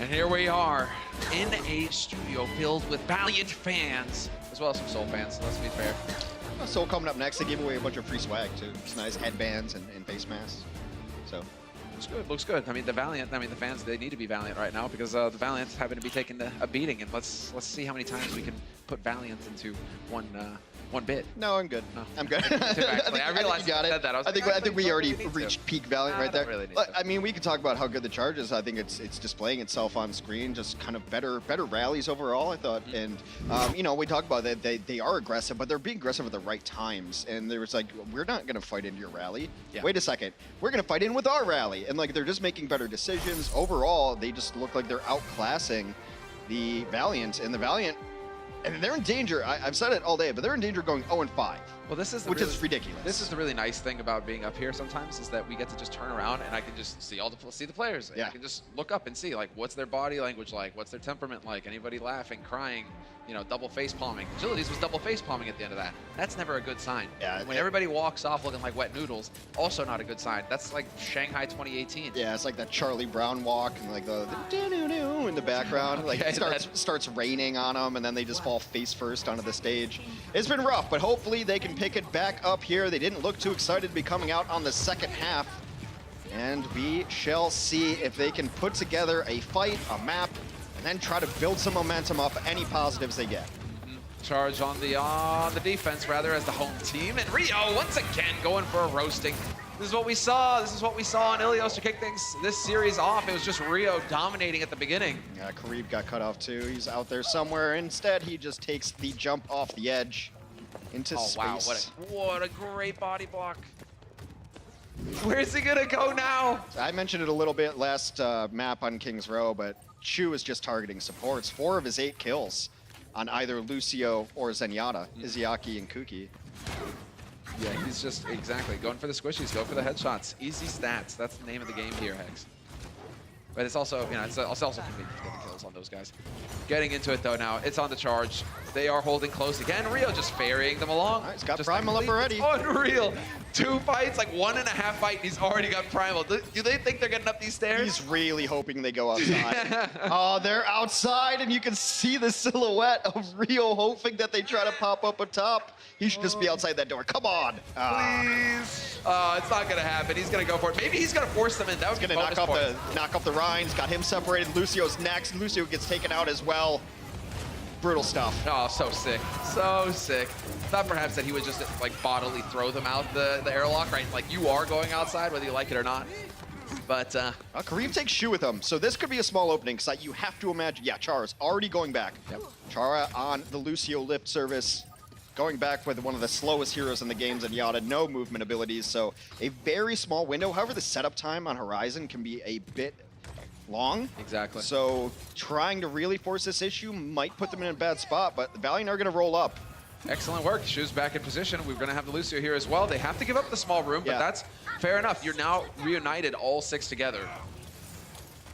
And here we are in a studio filled with Valiant fans, as well as some Soul fans, let's be fair. Soul coming up next, they gave away a bunch of free swag too. It's nice headbands and face masks. So looks good. I mean, the fans, they need to be Valiant right now because the Valiant happen to be taking a beating, and let's see how many times we can put Valiant into one bit. No, I'm good. No. I'm good. I realized you got it. Said that. I think we already reached peak Valiant right there. Really I mean, we could talk about how good the charge is. I think it's displaying itself on screen. Just kind of better rallies overall, I thought. And you know, we talk about that they are aggressive, but they're being aggressive at the right times. And there was like, we're not gonna fight into your rally. Yeah. Wait a second, we're gonna fight in with our rally. And like, they're just making better decisions overall. They just look like they're outclassing the Valiant, and the Valiant. And they're in danger. I've said it all day, but they're in danger going 0-5. Well, this is is ridiculous. This is the really nice thing about being up here sometimes is that we get to just turn around and I can just see the players. And yeah. I can just look up and see like what's their body language like, what's their temperament like, anybody laughing, crying, you know, double face palming. Agilities was double face palming at the end of that. That's never a good sign. Yeah, when everybody walks off looking like wet noodles, also not a good sign. That's like Shanghai 2018. Yeah, it's like that Charlie Brown walk and like the doo-doo-doo in the background. Like yeah, it starts raining on them, and then they just fall face first onto the stage. It's been rough, but hopefully they can pick it back up here. They didn't look too excited to be coming out on the second half. And we shall see if they can put together a fight, a map, and then try to build some momentum off any positives they get. Charge on the defense rather as the home team, and Rio once again going for a roasting. This is what we saw. This is what we saw on Ilios to kick things this series off. It was just Rio dominating at the beginning. Yeah, Karib got cut off too. He's out there somewhere. Instead, he just takes the jump off the edge into space. Wow, what a great body block. Where's he gonna go now? I mentioned it a little bit last map on King's Row, but Chu is just targeting supports. 4 of his 8 kills on either Lucio or Zenyatta, Izayaki and Kuki. Yeah, he's just, exactly, going for the squishies, go for the headshots. Easy stats, that's the name of the game here, Hex. But it's also, you know, it's also convenient to get the kills on those guys. Getting into it though now, it's on the charge. They are holding close again. Rio just ferrying them along. He's got just Primal up already. It's unreal. 2 fights, like 1.5 fight, and he's already got Primal. Do they think they're getting up these stairs? He's really hoping they go outside. Oh, they're outside, and you can see the silhouette of Rio hoping that they try to pop up atop. He should just be outside that door. Come on. Please. It's not gonna happen. He's gonna go for it. Maybe he's gonna force them in. That was gonna knock off the Rhines. Got him separated. Lucio's next. Lucio gets taken out as well. Brutal stuff. Oh, so sick. So sick. Thought perhaps that he would just like bodily throw them out the airlock, right? Like you are going outside whether you like it or not. But Kareem takes Shu with him, so this could be a small opening because you have to imagine. Yeah, Chara's already going back. Yep. Chara on the Lucio lift service. Going back with one of the slowest heroes in the games, and Yada, no movement abilities, so a very small window. However, the setup time on Horizon can be a bit long. Exactly. So trying to really force this issue might put them in a bad spot, but the Valiant are going to roll up. Excellent work. Shu's back in position. We're going to have the Lucio here as well. They have to give up the small room, but that's fair enough. You're now reunited all 6 together.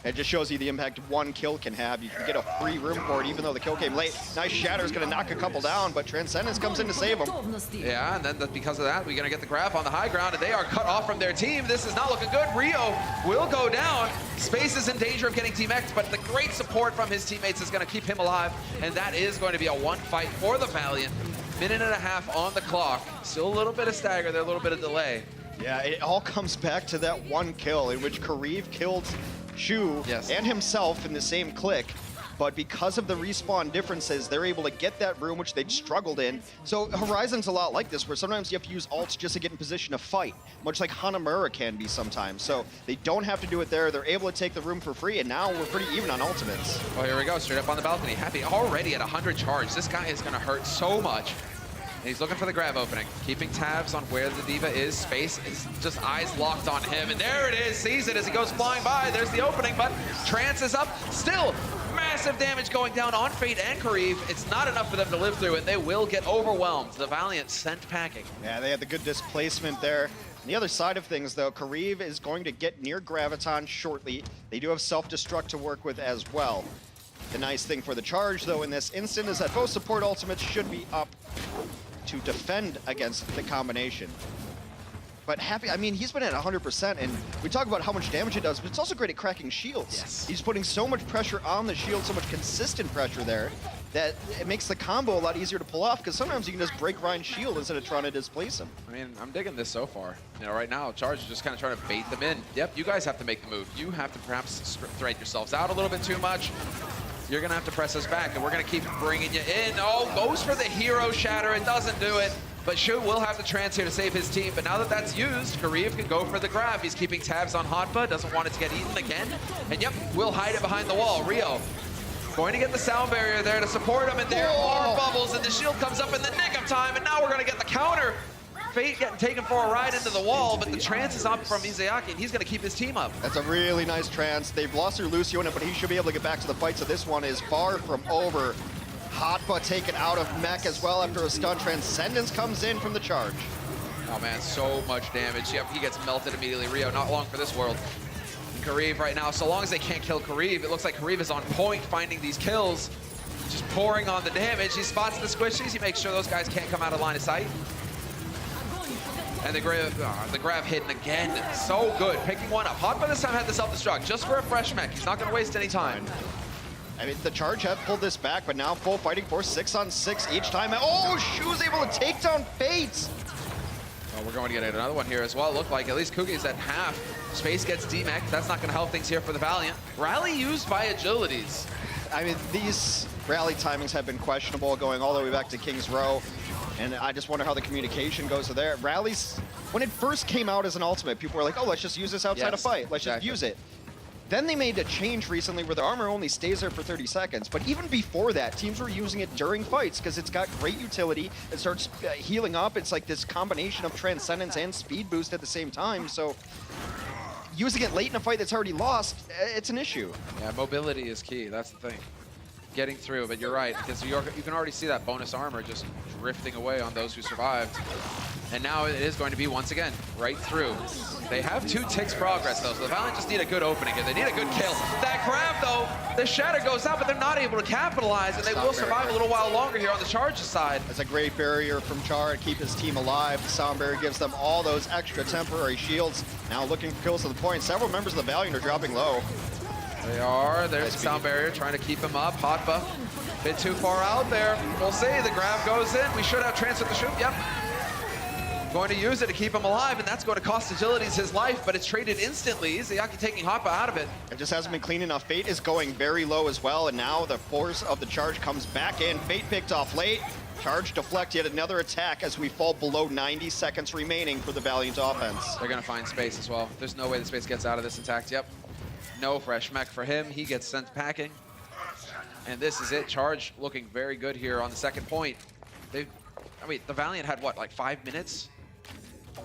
It just shows you the impact 1 kill can have. You can get a free room for it, even though the kill came late. Nice Shatter's going to knock a couple down, but Transcendence comes in to save them. Yeah, and then because of that, we're going to get the graph on the high ground, and they are cut off from their team. This is not looking good. Rio will go down. Space is in danger of getting Team X, but the great support from his teammates is going to keep him alive, and that is going to be a 1 fight for the Valiant. 1.5 minutes on the clock. Still a little bit of stagger there, a little bit of delay. Yeah, it all comes back to that 1 kill in which Karib killed Shu and himself in the same click, but because of the respawn differences, they're able to get that room which they'd struggled in. So Horizon's a lot like this, where sometimes you have to use ults just to get in position to fight, much like Hanamura can be sometimes. So they don't have to do it there. They're able to take the room for free, and now we're pretty even on ultimates. Oh, here we go, straight up on the balcony. Happy already at 100 charge. This guy is going to hurt so much. And he's looking for the grab opening, keeping tabs on where the D.Va is. Space is just eyes locked on him, and there it is. Sees it as he goes flying by. There's the opening, but Trance is up. Still, massive damage going down on Fate and Karib. It's not enough for them to live through, and they will get overwhelmed. The Valiant sent packing. Yeah, they had the good displacement there. On the other side of things, though, Karib is going to get near Graviton shortly. They do have self-destruct to work with as well. The nice thing for the charge, though, in this instant is that both support ultimates should be up to defend against the combination. But Happy, I mean, he's been at 100%, and we talk about how much damage it does, but it's also great at cracking shields. Yes. He's putting so much pressure on the shield, so much consistent pressure there, that it makes the combo a lot easier to pull off, because sometimes you can just break Ryan's shield instead of trying to displace him. I mean, I'm digging this so far. You know, right now, Charge is just kind of trying to bait them in. Yep, you guys have to make the move. You have to perhaps thread yourselves out a little bit too much. You're going to have to press us back, and we're going to keep bringing you in. Oh, goes for the hero shatter. It doesn't do it. But Shu will have the trance here to save his team. But now that that's used, Kareev can go for the grab. He's keeping tabs on Hotba. Doesn't want it to get eaten again. And yep, we'll hide it behind the wall. Rio going to get the sound barrier there to support him. And there are bubbles. And the shield comes up in the nick of time. And now we're going to get the counter. Fate getting taken for a ride into the wall, but the trance is up from Izayaki, and he's going to keep his team up. That's a really nice trance. They've lost their Lucio in it, but he should be able to get back to the fight, so this one is far from over. Hotba taken out of mech as well after a stun. Transcendence comes in from the charge. Oh man, so much damage. Yep, he gets melted immediately. Rio, not long for this world. And Kareev right now, so long as they can't kill Kareev, it looks like Kareev is on point finding these kills. Just pouring on the damage. He spots the squishies. He makes sure those guys can't come out of line of sight. And the grab hidden again. So good. Picking one up. Hotba this time had the self-destruct just for a fresh mech. He's not going to waste any time. I mean, the charge have pulled this back, but now full fighting force, 6 on 6 each time. Oh, Shu's able to take down Fate. Oh, we're going to get another one here as well. Look like at least Kuki's at half. Space gets demech. That's not going to help things here for the Valiant. Rally used by agilities. I mean, these rally timings have been questionable, going all the way back to King's Row. And I just wonder how the communication goes to there. Rallies, when it first came out as an ultimate, people were like, oh, let's just use this outside of fight. Let's just use it. Then they made a change recently where the armor only stays there for 30 seconds. But even before that, teams were using it during fights because it's got great utility. It starts healing up. It's like this combination of transcendence and speed boost at the same time. So using it late in a fight that's already lost, it's an issue. Yeah, mobility is key. That's the thing. Getting through, but you're right, because you can already see that bonus armor just drifting away on those who survived. And now it is going to be, once again, right through. They have 2 ticks progress, though, so the Valiant just need a good opening here. They need a good kill. That grab, though, the shatter goes out, but they're not able to capitalize, and they will survive a little while longer here on the Charge's side. That's a great barrier from Char to keep his team alive. The sound barrier gives them all those extra temporary shields. Now looking for kills to the point. Several members of the Valiant are dropping low. They are. There's the sound barrier trying to keep him up. Hotba, bit too far out there. We'll see. The grab goes in. We should have transferred the shoot. Yep. Going to use it to keep him alive, and that's going to cost Agilities his life, but it's traded instantly. Izayaki taking Hotba out of it. It just hasn't been clean enough. Fate is going very low as well, and now the force of the charge comes back in. Fate picked off late. Charge deflect yet another attack as we fall below 90 seconds remaining for the Valiant offense. They're going to find space as well. There's no way the space gets out of this intact. Yep. No fresh mech for him. He gets sent packing. And this is it. Charge looking very good here on the second point. I mean, the Valiant had, what, like 5 minutes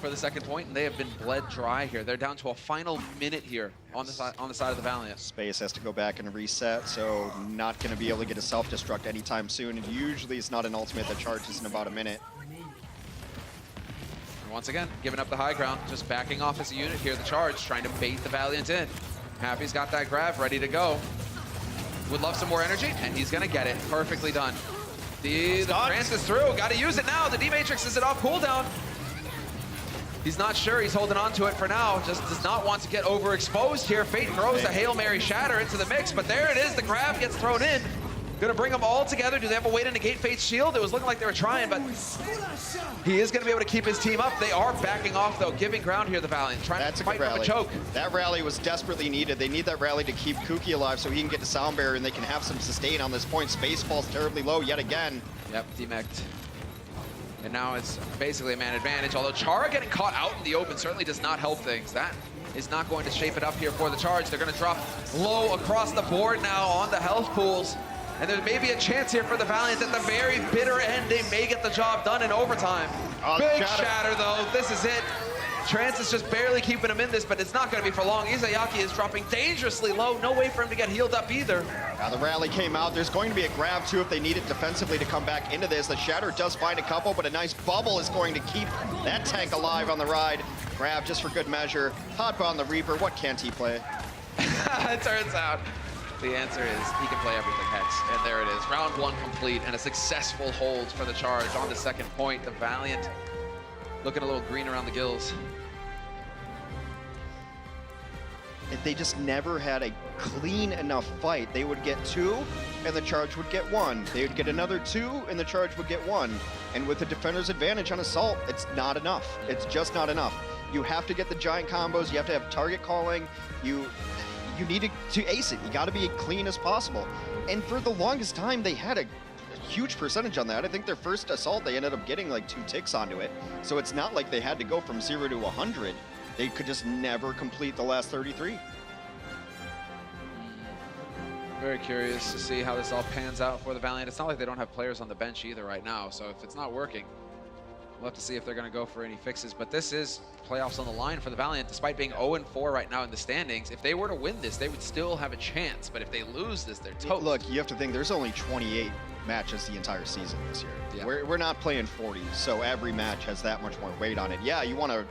for the second point, and they have been bled dry here. They're down to a final minute here on the side of the Valiant. Space has to go back and reset, so not going to be able to get a self-destruct anytime soon. And usually it's not an ultimate that charges in about a minute. And once again, giving up the high ground, just backing off as a unit here. The Charge trying to bait the Valiant in. Happy's got that grab ready to go. Would love some more energy, and he's gonna get it. Perfectly done. The trance is through. Got to use it now. The D-Matrix is it off cooldown. He's not sure. He's holding on to it for now. Just does not want to get overexposed here. Fate throws the Hail Mary Shatter into the mix, but there it is. The grab gets thrown in. Gonna bring them all together. Do they have a way to negate Fate's shield? It was looking like they were trying, but he is gonna be able to keep his team up. They are backing off though, giving ground here, the Valiant, trying to fight from a choke. That rally was desperately needed. They need that rally to keep Kuki alive so he can get the sound barrier and they can have some sustain on this point. Space falls terribly low yet again. Yep, demeched. And now it's basically a man advantage, although Chara getting caught out in the open certainly does not help things. That is not going to shape it up here for the Charge. They're gonna drop low across the board now on the health pools. And there may be a chance here for the Valiant at the very bitter end. They may get the job done in overtime. Big shatter though, this is it. Trance is just barely keeping him in this, but it's not gonna be for long. Izayaki is dropping dangerously low. No way for him to get healed up either. Now the rally came out. There's going to be a grab too if they need it defensively to come back into this. The shatter does find a couple, but a nice bubble is going to keep that tank alive on the ride. Grab just for good measure. Hotba on the Reaper, what can't he play? It turns out the answer is he can play everything, Hex. And there it is. Round 1 complete and a successful hold for the Charge on the second point. The Valiant looking a little green around the gills. they just never had a clean enough fight. They would get 2, and the charge would get 1. They would get another 2, and the charge would get 1. And with the defender's advantage on assault, it's not enough. It's just not enough. You have to get the giant combos. You have to have target calling. You need to ace it. You got to be as clean as possible. And for the longest time, they had a huge percentage on that. I think their first assault, they ended up getting like 2 ticks onto it. So it's not like they had to go from 0 to 100. They could just never complete the last 33. Very curious to see how this all pans out for the Valiant. It's not like they don't have players on the bench either right now, so if it's not working, we'll have to see if they're going to go for any fixes. But this is playoffs on the line for the Valiant, despite being 0-4 right now in the standings. If they were to win this, they would still have a chance, but if they lose this, they're toast. Look, you have to think there's only 28 matches the entire season this year. Yeah. We're not playing 40, so every match has that much more weight on it. Yeah, you want to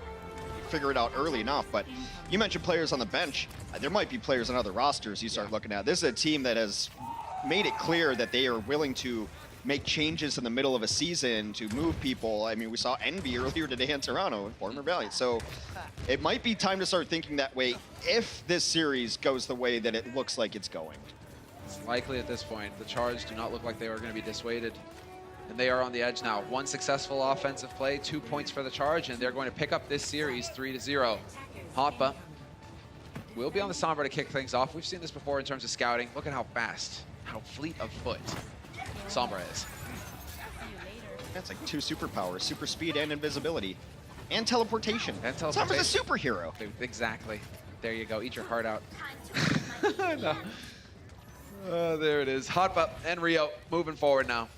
figure it out early enough, but you mentioned players on the bench. There might be players on other rosters you start looking at. This is a team that has made it clear that they are willing to make changes in the middle of a season to move people. I mean, we saw Envy earlier today in Toronto, former Valiant. So it might be time to start thinking that way if this series goes the way that it looks like it's going. It's likely at this point. The Charge do not look like they are going to be dissuaded. And they are on the edge now. 1 successful offensive play, 2 points for the Charge, and they're going to pick up this series 3-0. Hotba will be on the Sombra to kick things off. We've seen this before in terms of scouting. Look at how fast, how fleet of foot Sombra is. That's like 2 superpowers, super speed and invisibility. And teleportation. Sombra's a superhero. Exactly. There you go. Eat your heart out. No. There it is. Hotba and Rio moving forward now.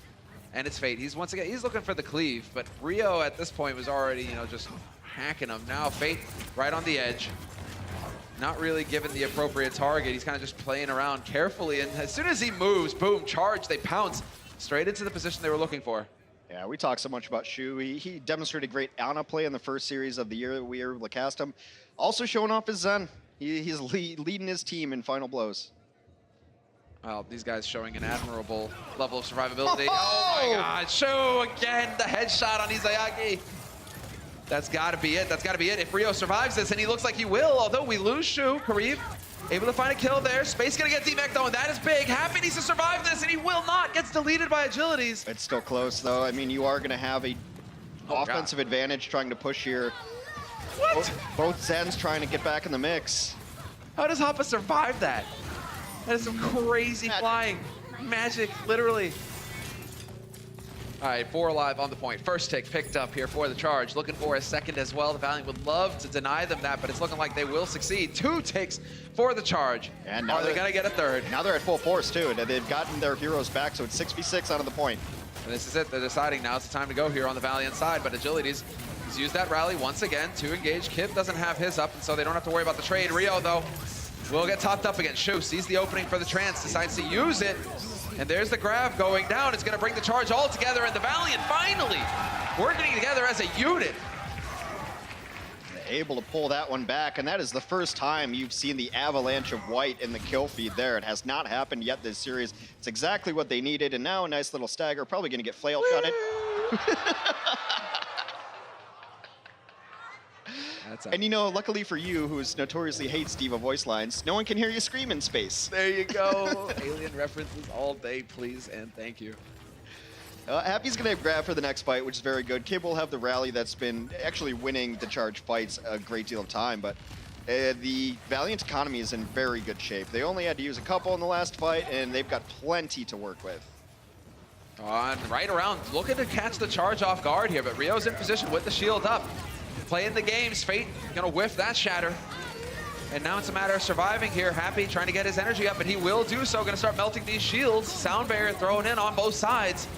And it's Fate. He's once again, he's looking for the cleave, but Rio at this point was already, just hacking him. Now Fate right on the edge. Not really given the appropriate target. He's kind of just playing around carefully, and as soon as he moves, boom, charge, they pounce straight into the position they were looking for. Yeah, we talked so much about Shu. He demonstrated great Ana play in the first series of the year that we were able to cast him. Also showing off his Zen. He's leading his team in final blows. Well, these guys showing an admirable level of survivability. Oh my God, Shu again, the headshot on Izayagi. That's gotta be it, that's gotta be it. If Rio survives this, and he looks like he will, although we lose Shu, Kareev able to find a kill there. Space gonna get DMEC though, and that is big. Happy needs to survive this, and he will not, gets deleted by Agilities. It's still close though. I mean, you are gonna have a offensive advantage trying to push here. What? Both Zens trying to get back in the mix. How does Hoppa survive that? That is some crazy flying. Magic, literally. All right, 4 alive on the point. First tick picked up here for the Charge. Looking for a second as well. The Valiant would love to deny them that, but it's looking like they will succeed. 2 ticks for the Charge. And now they're gonna get a third. Now they're at full force too. They've gotten their heroes back, so it's 6v6 out of the point. And this is it. They're deciding now it's the time to go here on the Valiant side, but Agilities has used that rally once again to engage. Kib doesn't have his up, and so they don't have to worry about the trade. Rio, though, will get topped up again. Shu sees the opening for the trance, decides to use it. And there's the grab going down. It's going to bring the Charge all together, and the Valiant finally working together as a unit. Able to pull that one back, and that is the first time you've seen the avalanche of white in the kill feed there. It has not happened yet this series. It's exactly what they needed, and now a nice little stagger. Probably going to get flail shotted. And luckily for you, who notoriously hates Diva voice lines, no one can hear you scream in space. There you go. Alien references all day, please, and thank you. Happy's going to grab for the next fight, which is very good. Kib will have the rally that's been actually winning the Charge fights a great deal of time, but the Valiant economy is in very good shape. They only had to use a couple in the last fight, and they've got plenty to work with. Right around, looking to catch the Charge off guard here, but Rio's in position with the shield up. Playing the games, Fate gonna whiff that shatter. And now it's a matter of surviving here. Happy trying to get his energy up, and he will do so. Gonna start melting these shields. Sound barrier thrown in on both sides.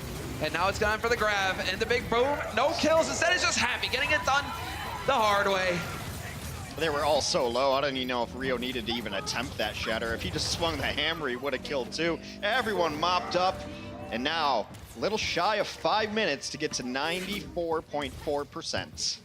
And now it's time for the grab and the big boom. No kills, instead it's just Happy getting it done the hard way. They were all so low, I don't even know if Rio needed to even attempt that shatter. If he just swung the hammer, he would have killed too. Everyone mopped up, and now a little shy of 5 minutes to get to 94.4%.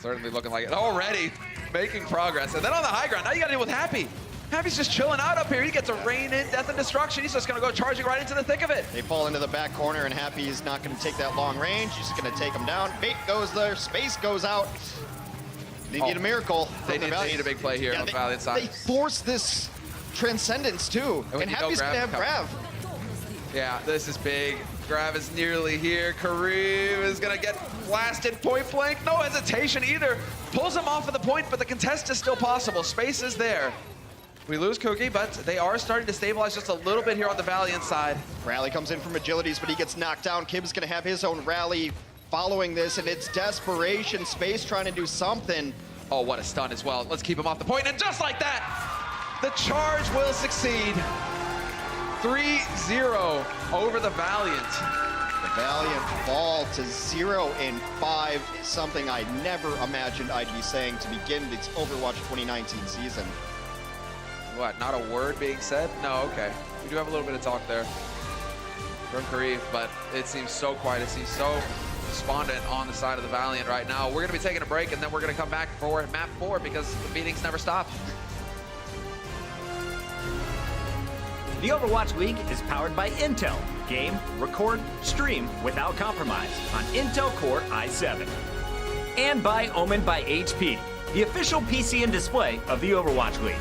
Certainly looking like it already, making progress. And then on the high ground, now you gotta deal with Happy. Happy's just chilling out up here. He gets a rain in death and destruction. He's just gonna go charging right into the thick of it. They fall into the back corner, and Happy is not gonna take that long range. He's just gonna take them down. Fate goes there, Space goes out. They need a miracle. They need a big play here on the Valiant side. They force this Transcendence too, and Happy's gonna have Grav. Yeah, this is big. Grav is nearly here. Kareem is gonna get blasted point blank. No hesitation either. Pulls him off of the point, but the contest is still possible. Space is there. We lose Cookie, but they are starting to stabilize just a little bit here on the Valiant side. Rally comes in from Agilities, but he gets knocked down. Kib's gonna have his own rally following this, and it's desperation. Space trying to do something. Oh, what a stun as well. Let's keep him off the point, and just like that, the charge will succeed. 3-0 over the Valiant. The Valiant fall to 0-5, something I never imagined I'd be saying to begin this Overwatch 2019 season. What, not a word being said? No, okay. We do have a little bit of talk there from Kareem, but it seems so quiet. It seems so despondent on the side of the Valiant right now. We're gonna be taking a break, and then we're gonna come back for map 4 because the meetings never stop. The Overwatch League is powered by Intel. Game, record, stream without compromise on Intel Core i7. And by Omen by HP, the official PC and display of the Overwatch League.